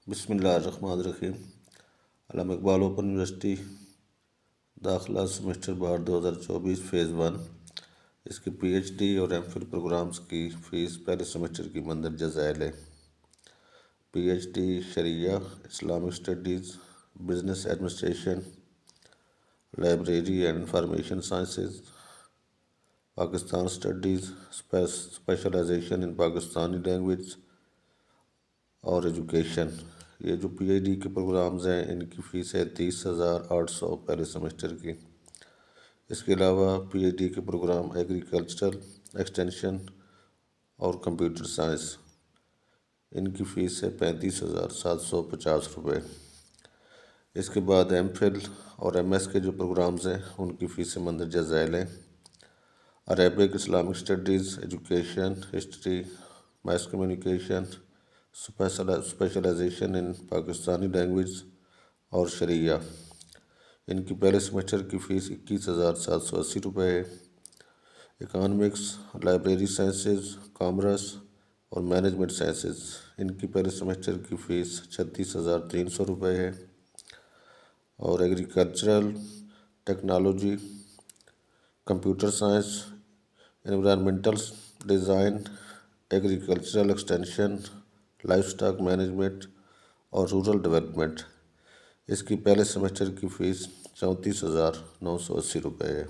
بسم اللہ الرحمن الرحیم۔ علامہ اقبال اوپن یونیورسٹی داخلہ سمیسٹر 2024 فیز 1، اس کی پی ایچ ڈی اور ایم فل پروگرامز کی فیس پہلے سمیسٹر کی مندرجہ ذیل ہے۔ پی ایچ ڈی شریعہ، Islamic studies, business administration, library and information sciences, Pakistan studies, specialisation in Pakistani language اور ایجوکیشن۔ یہ جو پی ایچ ڈی کے پروگرامز ہیں ان کی فیس ہے 30,800 پہلے سمیسٹر کی۔ اس کے علاوہ پی ایچ ڈی کے پروگرام ایگریکلچرل ایکسٹینشن اور کمپیوٹر سائنس، ان کی فیس ہے 35,750 روپے۔ اس کے بعد ایم فل اور ایم ایس کے جو پروگرامز ہیں ان کی فیسیں مندرجہ ذیل ہیں۔ Arabic, Islamic studies, education, history, mass communication, specialisation in Pakistani language اور شریعہ، ان کی پہلے سمیسٹر کی فیس 21,780 روپے ہے۔ اکانومکس، لائبریری سائنسز، کامرس اور مینجمنٹ سائنسز، ان کی پہلے سمیسٹر کی فیس 36,300 روپے ہے۔ اور agricultural technology, computer science, environmental design, agricultural extension, life stock management اور رورل ڈیولپمنٹ، اس کی پہلے سمیسٹر کی فیس 34,980 روپے ہے۔